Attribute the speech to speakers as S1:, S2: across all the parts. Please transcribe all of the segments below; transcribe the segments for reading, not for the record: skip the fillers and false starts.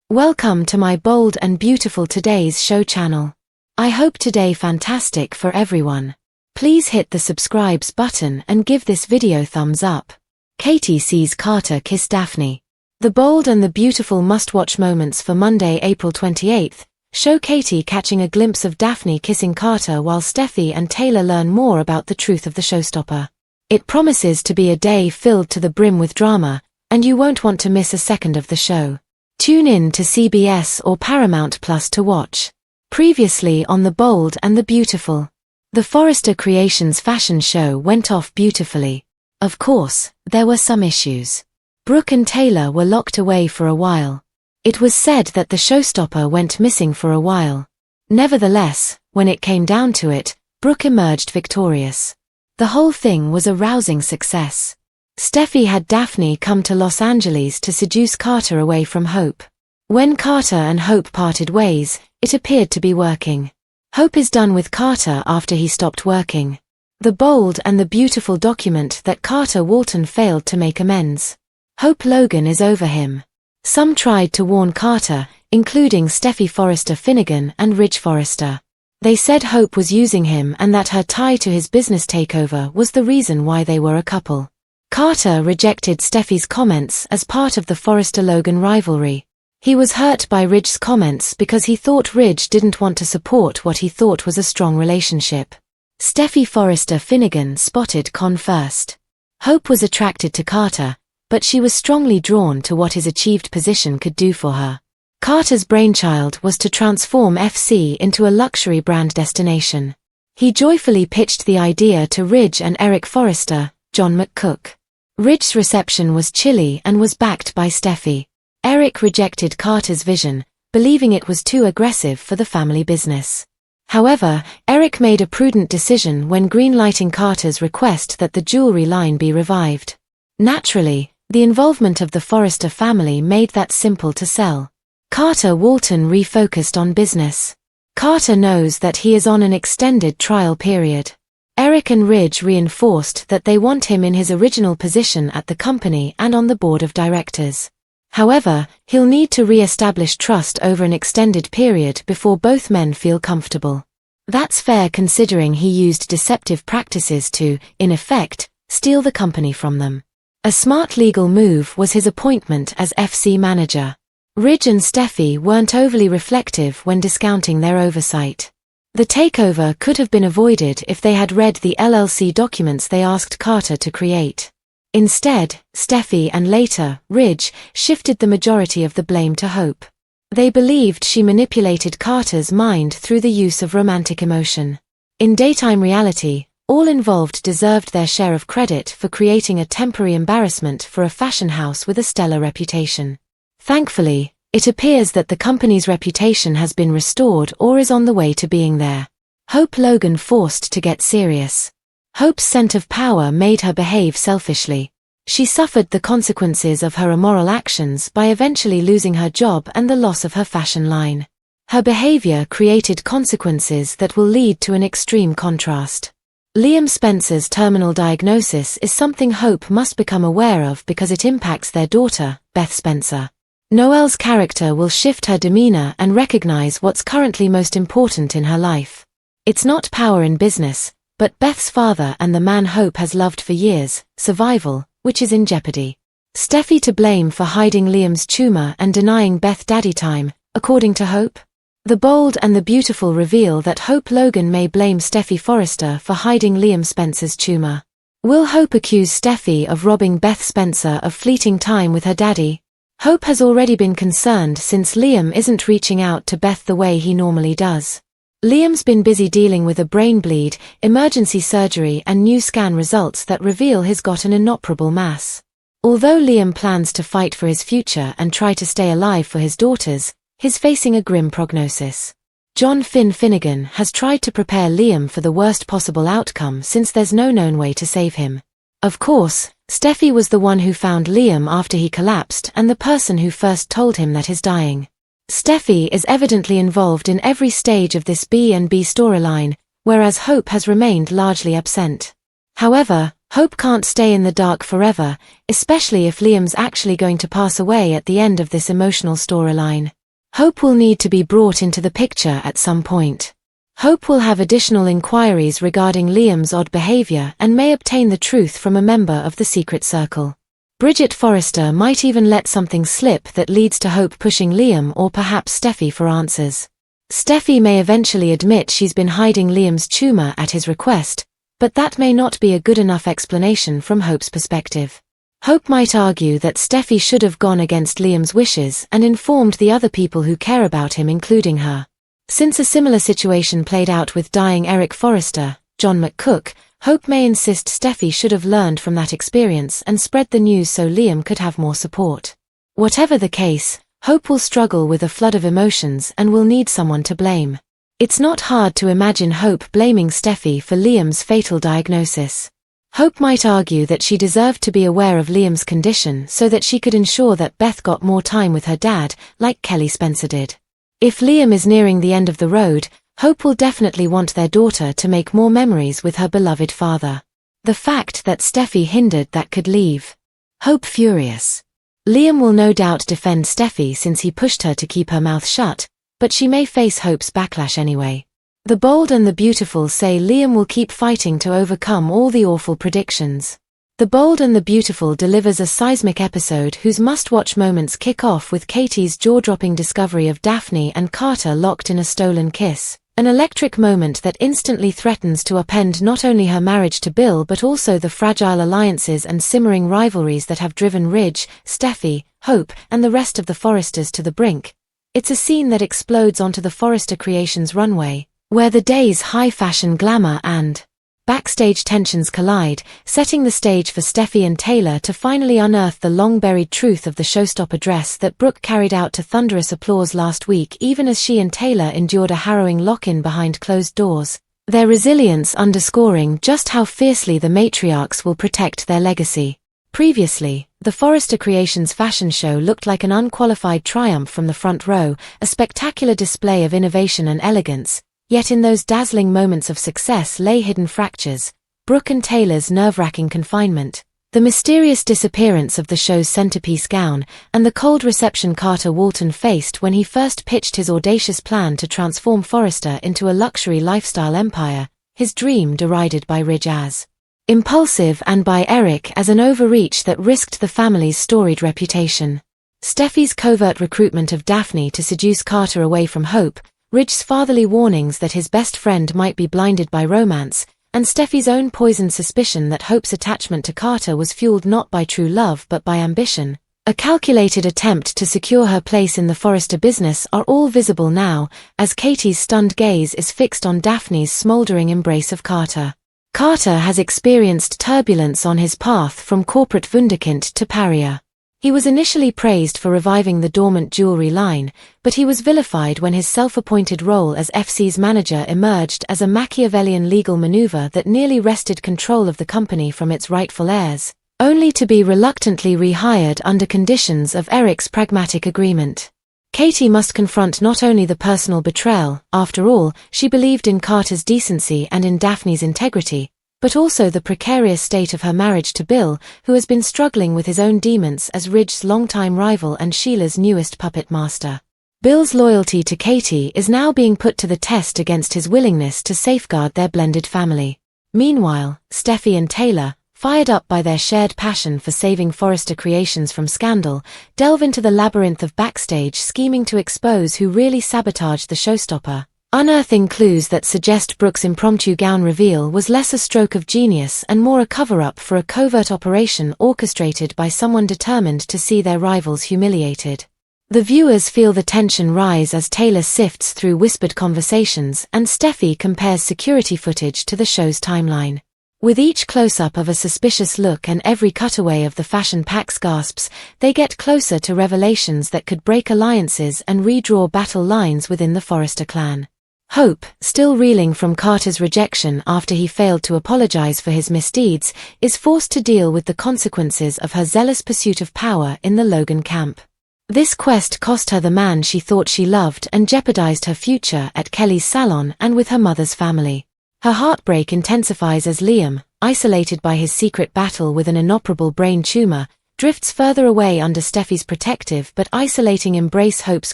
S1: Welcome to my bold and beautiful today's show channel. I hope today fantastic for everyone. Please hit the subscribes button and give this video thumbs up. Katie sees Carter kiss Daphne. The bold and the beautiful must-watch moments for Monday, April 28th, show Katie catching a glimpse of Daphne kissing Carter while Steffy and Taylor learn more about the truth of the showstopper. It promises to be a day filled to the brim with drama, and you won't want to miss a second of the show. Tune in to CBS or Paramount Plus to watch. Previously on The Bold and the Beautiful. The Forrester Creations fashion show went off beautifully. Of course, there were some issues. Brooke and Taylor were locked away for a while. It was said that the showstopper went missing for a while. Nevertheless, when it came down to it, Brooke emerged victorious. The whole thing was a rousing success. Steffy had Daphne come to Los Angeles to seduce Carter away from Hope. When Carter and Hope parted ways, it appeared to be working. Hope is done with Carter after he stopped working. The Bold and the Beautiful document that Carter Walton failed to make amends. Hope Logan is over him. Some tried to warn Carter, including Steffy Forrester Finnegan and Ridge Forrester. They said Hope was using him and that her tie to his business takeover was the reason why they were a couple. Carter rejected Steffy's comments as part of the Forrester-Logan rivalry. He was hurt by Ridge's comments because he thought Ridge didn't want to support what he thought was a strong relationship. Steffy Forrester Finnegan spotted Con first. Hope was attracted to Carter, but she was strongly drawn to what his achieved position could do for her. Carter's brainchild was to transform FC into a luxury brand destination. He joyfully pitched the idea to Ridge and Eric Forrester, John McCook. Ridge's reception was chilly and was backed by Steffy. Eric rejected Carter's vision, believing it was too aggressive for the family business. However, Eric made a prudent decision when greenlighting Carter's request that the jewelry line be revived. Naturally, the involvement of the Forrester family made that simple to sell. Carter Walton refocused on business. Carter knows that he is on an extended trial period. Eric and Ridge reinforced that they want him in his original position at the company and on the board of directors. However, he'll need to re-establish trust over an extended period before both men feel comfortable. That's fair considering he used deceptive practices to, in effect, steal the company from them. A smart legal move was his appointment as FC manager. Ridge and Steffy weren't overly reflective when discounting their oversight. The takeover could have been avoided if they had read the LLC documents they asked Carter to create. Instead, Steffy and later, Ridge, shifted the majority of the blame to Hope. They believed she manipulated Carter's mind through the use of romantic emotion. In daytime reality, all involved deserved their share of credit for creating a temporary embarrassment for a fashion house with a stellar reputation. Thankfully, it appears that the company's reputation has been restored or is on the way to being there. Hope Logan forced to get serious. Hope's scent of power made her behave selfishly. She suffered the consequences of her immoral actions by eventually losing her job and the loss of her fashion line. Her behavior created consequences that will lead to an extreme contrast. Liam Spencer's terminal diagnosis is something Hope must become aware of because it impacts their daughter, Beth Spencer. Noelle's character will shift her demeanor and recognize what's currently most important in her life. It's not power in business, but Beth's father and the man Hope has loved for years, survival, which is in jeopardy. Steffy to blame for hiding Liam's tumor and denying Beth daddy time, according to Hope. The Bold and the Beautiful reveal that Hope Logan may blame Steffy Forrester for hiding Liam Spencer's tumor. Will Hope accuse Steffy of robbing Beth Spencer of fleeting time with her daddy? Hope has already been concerned since Liam isn't reaching out to Beth the way he normally does. Liam's been busy dealing with a brain bleed, emergency surgery and new scan results that reveal he's got an inoperable mass. Although Liam plans to fight for his future and try to stay alive for his daughters, he's facing a grim prognosis. John Finnegan has tried to prepare Liam for the worst possible outcome since there's no known way to save him. Of course, Steffy was the one who found Liam after he collapsed and the person who first told him that he's dying. Steffy is evidently involved in every stage of this B&B storyline, whereas Hope has remained largely absent. However, Hope can't stay in the dark forever, especially if Liam's actually going to pass away at the end of this emotional storyline. Hope will need to be brought into the picture at some point. Hope will have additional inquiries regarding Liam's odd behavior and may obtain the truth from a member of the secret circle. Bridget Forrester might even let something slip that leads to Hope pushing Liam or perhaps Steffy for answers. Steffy may eventually admit she's been hiding Liam's tumor at his request, but that may not be a good enough explanation from Hope's perspective. Hope might argue that Steffy should have gone against Liam's wishes and informed the other people who care about him, including her. Since a similar situation played out with dying Eric Forrester, John McCook, Hope may insist Steffy should have learned from that experience and spread the news so Liam could have more support. Whatever the case, Hope will struggle with a flood of emotions and will need someone to blame. It's not hard to imagine Hope blaming Steffy for Liam's fatal diagnosis. Hope might argue that she deserved to be aware of Liam's condition so that she could ensure that Beth got more time with her dad, like Kelly Spencer did. If Liam is nearing the end of the road, Hope will definitely want their daughter to make more memories with her beloved father. The fact that Steffy hindered that could leave Hope furious. Liam will no doubt defend Steffy since he pushed her to keep her mouth shut, but she may face Hope's backlash anyway. The Bold and the Beautiful say Liam will keep fighting to overcome all the awful predictions. The Bold and the Beautiful delivers a seismic episode whose must-watch moments kick off with Katie's jaw-dropping discovery of Daphne and Carter locked in a stolen kiss, an electric moment that instantly threatens to upend not only her marriage to Bill but also the fragile alliances and simmering rivalries that have driven Ridge, Steffy, Hope, and the rest of the Forresters to the brink. It's a scene that explodes onto the Forrester Creations runway, where the day's high-fashion glamour and backstage tensions collide, setting the stage for Steffy and Taylor to finally unearth the long-buried truth of the showstopper dress that Brooke carried out to thunderous applause last week, even as she and Taylor endured a harrowing lock-in behind closed doors, their resilience underscoring just how fiercely the matriarchs will protect their legacy. Previously, the Forrester Creations fashion show looked like an unqualified triumph from the front row, a spectacular display of innovation and elegance. Yet in those dazzling moments of success lay hidden fractures, Brooke and Taylor's nerve-wracking confinement, the mysterious disappearance of the show's centerpiece gown, and the cold reception Carter Walton faced when he first pitched his audacious plan to transform Forrester into a luxury lifestyle empire, his dream derided by Ridge as impulsive and by Eric as an overreach that risked the family's storied reputation. Steffy's covert recruitment of Daphne to seduce Carter away from Hope, Ridge's fatherly warnings that his best friend might be blinded by romance, and Steffy's own poisoned suspicion that Hope's attachment to Carter was fueled not by true love but by ambition, a calculated attempt to secure her place in the Forrester business, are all visible now, as Katie's stunned gaze is fixed on Daphne's smoldering embrace of Carter. Carter has experienced turbulence on his path from corporate wunderkind to pariah. He was initially praised for reviving the dormant jewelry line, but he was vilified when his self-appointed role as FC's manager emerged as a Machiavellian legal maneuver that nearly wrested control of the company from its rightful heirs, only to be reluctantly rehired under conditions of Eric's pragmatic agreement. Katie must confront not only the personal betrayal, after all, she believed in Carter's decency and in Daphne's integrity, but also the precarious state of her marriage to Bill, who has been struggling with his own demons as Ridge's longtime rival and Sheila's newest puppet master. Bill's loyalty to Katie is now being put to the test against his willingness to safeguard their blended family. Meanwhile, Steffy and Taylor, fired up by their shared passion for saving Forrester Creations from scandal, delve into the labyrinth of backstage scheming to expose who really sabotaged the showstopper, unearthing clues that suggest Brooke's impromptu gown reveal was less a stroke of genius and more a cover-up for a covert operation orchestrated by someone determined to see their rivals humiliated. The viewers feel the tension rise as Taylor sifts through whispered conversations and Steffy compares security footage to the show's timeline. With each close-up of a suspicious look and every cutaway of the fashion pack's gasps, they get closer to revelations that could break alliances and redraw battle lines within the Forrester clan. Hope, still reeling from Carter's rejection after he failed to apologize for his misdeeds, is forced to deal with the consequences of her zealous pursuit of power in the Logan camp. This quest cost her the man she thought she loved and jeopardized her future at Kelly's salon and with her mother's family. Her heartbreak intensifies as Liam, isolated by his secret battle with an inoperable brain tumor, drifts further away under Steffy's protective but isolating embrace. Hope's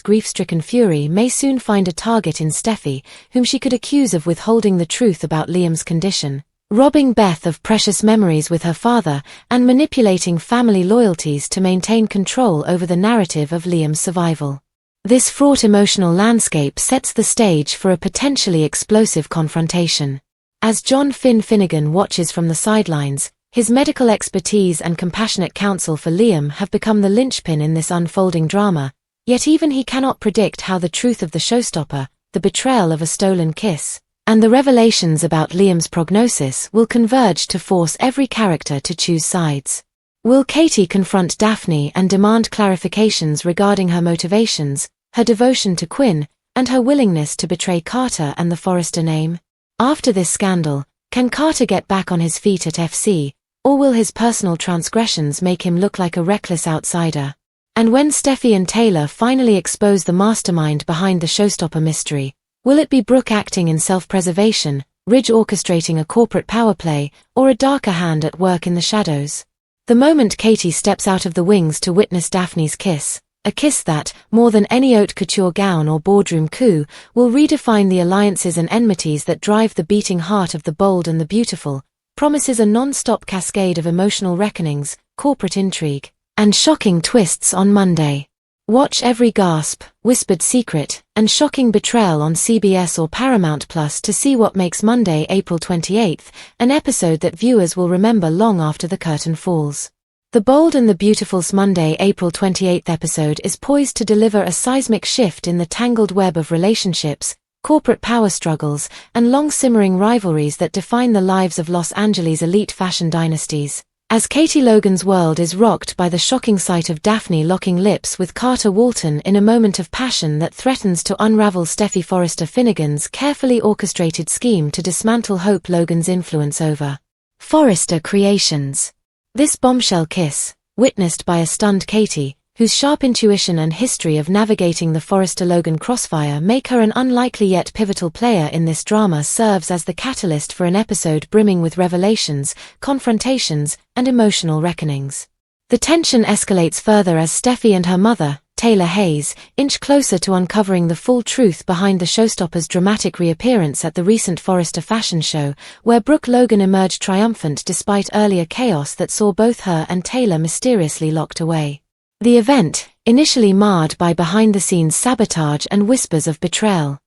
S1: grief-stricken fury may soon find a target in Steffy, whom she could accuse of withholding the truth about Liam's condition, robbing Beth of precious memories with her father, and manipulating family loyalties to maintain control over the narrative of Liam's survival. This fraught emotional landscape sets the stage for a potentially explosive confrontation. As John Finnegan watches from the sidelines, his medical expertise and compassionate counsel for Liam have become the linchpin in this unfolding drama, yet even he cannot predict how the truth of the showstopper, the betrayal of a stolen kiss, and the revelations about Liam's prognosis will converge to force every character to choose sides. Will Katie confront Daphne and demand clarifications regarding her motivations, her devotion to Quinn, and her willingness to betray Carter and the Forrester name? After this scandal, can Carter get back on his feet at FC, or will his personal transgressions make him look like a reckless outsider? And when Steffy and Taylor finally expose the mastermind behind the showstopper mystery, will it be Brooke acting in self-preservation, Ridge orchestrating a corporate power play, or a darker hand at work in the shadows? The moment Katie steps out of the wings to witness Daphne's kiss, a kiss that, more than any haute couture gown or boardroom coup, will redefine the alliances and enmities that drive the beating heart of the bold and the beautiful, promises a non-stop cascade of emotional reckonings, corporate intrigue, and shocking twists on Monday. Watch every gasp, whispered secret, and shocking betrayal on CBS or Paramount Plus to see what makes Monday, April 28th, an episode that viewers will remember long after the curtain falls. The Bold and the Beautiful's Monday, April 28th episode is poised to deliver a seismic shift in the tangled web of relationships, corporate power struggles, and long-simmering rivalries that define the lives of Los Angeles' elite fashion dynasties. As Katie Logan's world is rocked by the shocking sight of Daphne locking lips with Carter Walton in a moment of passion that threatens to unravel Steffy Forrester Finnegan's carefully orchestrated scheme to dismantle Hope Logan's influence over Forrester Creations. This bombshell kiss, witnessed by a stunned Katie, whose sharp intuition and history of navigating the Forrester-Logan crossfire make her an unlikely yet pivotal player in this drama, serves as the catalyst for an episode brimming with revelations, confrontations, and emotional reckonings. The tension escalates further as Steffy and her mother, Taylor Hayes, inch closer to uncovering the full truth behind the showstopper's dramatic reappearance at the recent Forrester fashion show, where Brooke Logan emerged triumphant despite earlier chaos that saw both her and Taylor mysteriously locked away. The event, initially marred by behind-the-scenes sabotage and whispers of betrayal,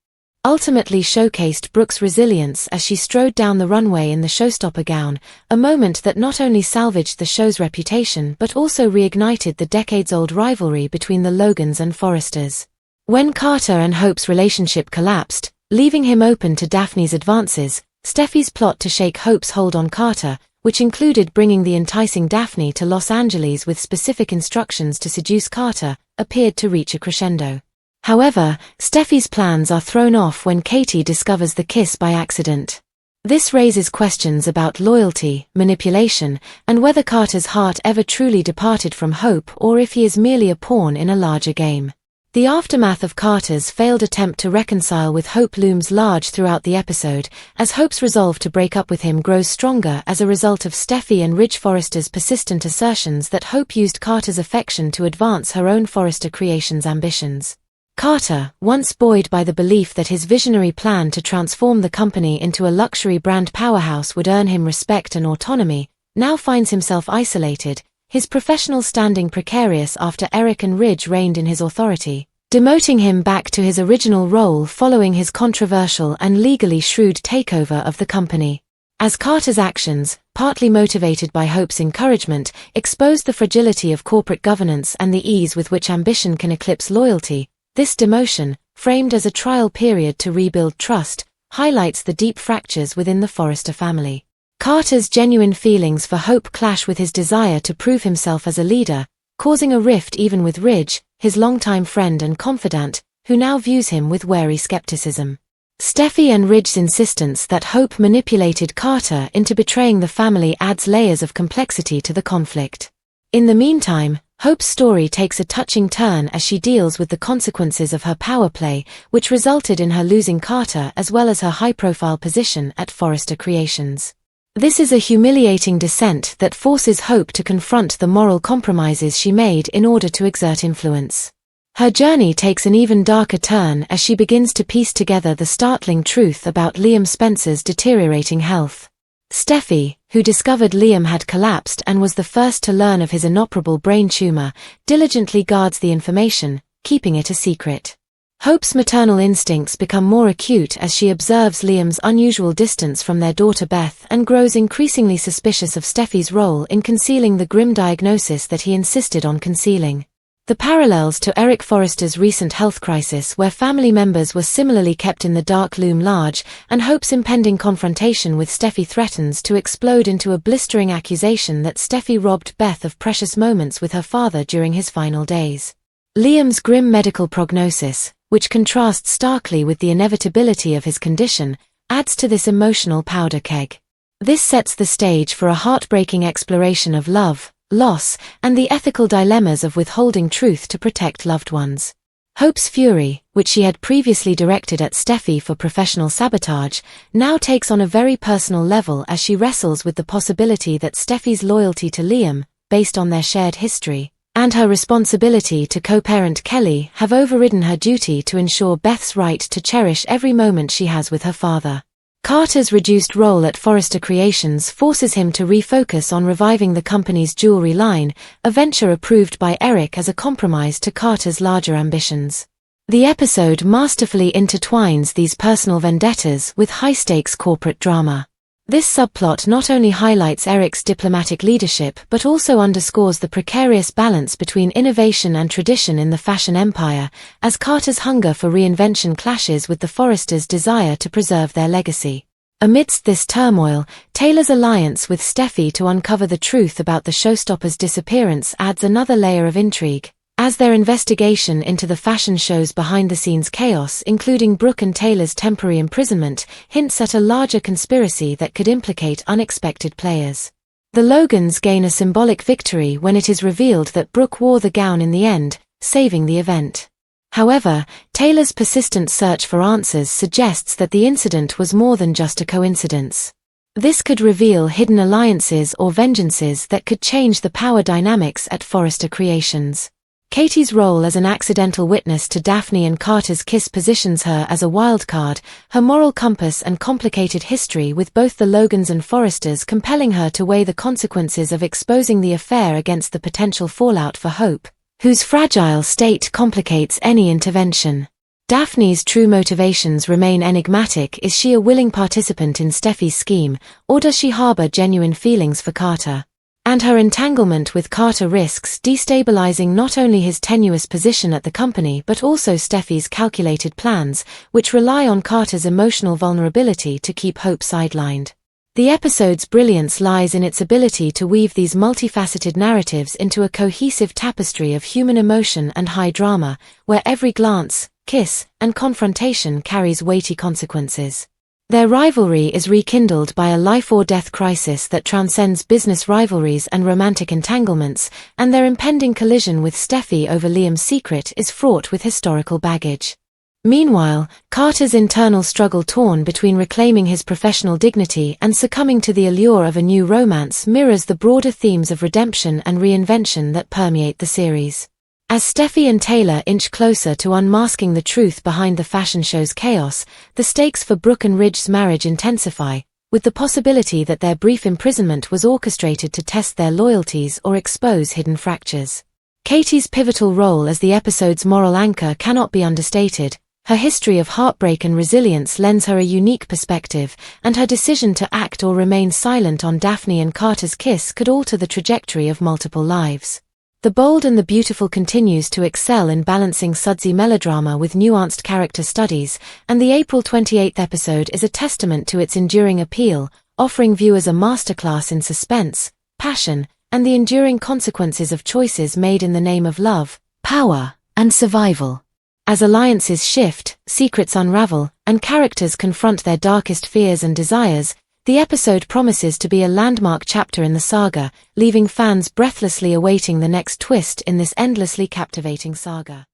S1: ultimately showcased Brooke's resilience as she strode down the runway in the showstopper gown, a moment that not only salvaged the show's reputation but also reignited the decades-old rivalry between the Logans and Forresters. When Carter and Hope's relationship collapsed, leaving him open to Daphne's advances, Steffy's plot to shake Hope's hold on Carter, which included bringing the enticing Daphne to Los Angeles with specific instructions to seduce Carter, appeared to reach a crescendo. However, Steffy's plans are thrown off when Katie discovers the kiss by accident. This raises questions about loyalty, manipulation, and whether Carter's heart ever truly departed from Hope or if he is merely a pawn in a larger game. The aftermath of Carter's failed attempt to reconcile with Hope looms large throughout the episode, as Hope's resolve to break up with him grows stronger as a result of Steffy and Ridge Forrester's persistent assertions that Hope used Carter's affection to advance her own Forrester Creations ambitions. Carter, once buoyed by the belief that his visionary plan to transform the company into a luxury brand powerhouse would earn him respect and autonomy, now finds himself isolated, his professional standing precarious after Eric and Ridge reigned in his authority, demoting him back to his original role following his controversial and legally shrewd takeover of the company. As Carter's actions, partly motivated by Hope's encouragement, exposed the fragility of corporate governance and the ease with which ambition can eclipse loyalty, this demotion, framed as a trial period to rebuild trust, highlights the deep fractures within the Forrester family. Carter's genuine feelings for Hope clash with his desire to prove himself as a leader, causing a rift even with Ridge, his longtime friend and confidant, who now views him with wary skepticism. Steffy and Ridge's insistence that Hope manipulated Carter into betraying the family adds layers of complexity to the conflict. In the meantime, Hope's story takes a touching turn as she deals with the consequences of her power play, which resulted in her losing Carter as well as her high-profile position at Forrester Creations. This is a humiliating descent that forces Hope to confront the moral compromises she made in order to exert influence. Her journey takes an even darker turn as she begins to piece together the startling truth about Liam Spencer's deteriorating health. Steffy, who discovered Liam had collapsed and was the first to learn of his inoperable brain tumor, diligently guards the information, keeping it a secret. Hope's maternal instincts become more acute as she observes Liam's unusual distance from their daughter Beth and grows increasingly suspicious of Steffy's role in concealing the grim diagnosis that he insisted on concealing. The parallels to Eric Forrester's recent health crisis, where family members were similarly kept in the dark, loom large, and Hope's impending confrontation with Steffy threatens to explode into a blistering accusation that Steffy robbed Beth of precious moments with her father during his final days. Liam's grim medical prognosis, which contrasts starkly with the inevitability of his condition, adds to this emotional powder keg. This sets the stage for a heartbreaking exploration of love, loss, and the ethical dilemmas of withholding truth to protect loved ones. Hope's fury, which she had previously directed at Steffy for professional sabotage, now takes on a very personal level as she wrestles with the possibility that Steffy's loyalty to Liam, based on their shared history, and her responsibility to co-parent Kelly have overridden her duty to ensure Beth's right to cherish every moment she has with her father. Carter's reduced role at Forrester Creations forces him to refocus on reviving the company's jewelry line, a venture approved by Eric as a compromise to Carter's larger ambitions. The episode masterfully intertwines these personal vendettas with high-stakes corporate drama. This subplot not only highlights Eric's diplomatic leadership but also underscores the precarious balance between innovation and tradition in the fashion empire, as Carter's hunger for reinvention clashes with the Forresters' desire to preserve their legacy. Amidst this turmoil, Taylor's alliance with Steffy to uncover the truth about the showstopper's disappearance adds another layer of intrigue, as their investigation into the fashion show's behind-the-scenes chaos, including Brooke and Taylor's temporary imprisonment, hints at a larger conspiracy that could implicate unexpected players. The Logans gain a symbolic victory when it is revealed that Brooke wore the gown in the end, saving the event. However, Taylor's persistent search for answers suggests that the incident was more than just a coincidence. This could reveal hidden alliances or vengeances that could change the power dynamics at Forrester Creations. Katie's role as an accidental witness to Daphne and Carter's kiss positions her as a wildcard, her moral compass and complicated history with both the Logans and Forresters compelling her to weigh the consequences of exposing the affair against the potential fallout for Hope, whose fragile state complicates any intervention. Daphne's true motivations remain enigmatic. Is she a willing participant in Steffy's scheme, or does she harbor genuine feelings for Carter? And her entanglement with Carter risks destabilizing not only his tenuous position at the company but also Steffy's calculated plans, which rely on Carter's emotional vulnerability to keep Hope sidelined. The episode's brilliance lies in its ability to weave these multifaceted narratives into a cohesive tapestry of human emotion and high drama, where every glance, kiss, and confrontation carries weighty consequences. Their rivalry is rekindled by a life-or-death crisis that transcends business rivalries and romantic entanglements, and their impending collision with Steffy over Liam's secret is fraught with historical baggage. Meanwhile, Carter's internal struggle torn between reclaiming his professional dignity and succumbing to the allure of a new romance mirrors the broader themes of redemption and reinvention that permeate the series. As Steffy and Taylor inch closer to unmasking the truth behind the fashion show's chaos, the stakes for Brooke and Ridge's marriage intensify, with the possibility that their brief imprisonment was orchestrated to test their loyalties or expose hidden fractures. Katie's pivotal role as the episode's moral anchor cannot be understated. Her history of heartbreak and resilience lends her a unique perspective, and her decision to act or remain silent on Daphne and Carter's kiss could alter the trajectory of multiple lives. The Bold and the Beautiful continues to excel in balancing sudsy melodrama with nuanced character studies, and the April 28th episode is a testament to its enduring appeal, offering viewers a masterclass in suspense, passion, and the enduring consequences of choices made in the name of love, power, and survival. As alliances shift, secrets unravel, and characters confront their darkest fears and desires, the episode promises to be a landmark chapter in the saga, leaving fans breathlessly awaiting the next twist in this endlessly captivating saga.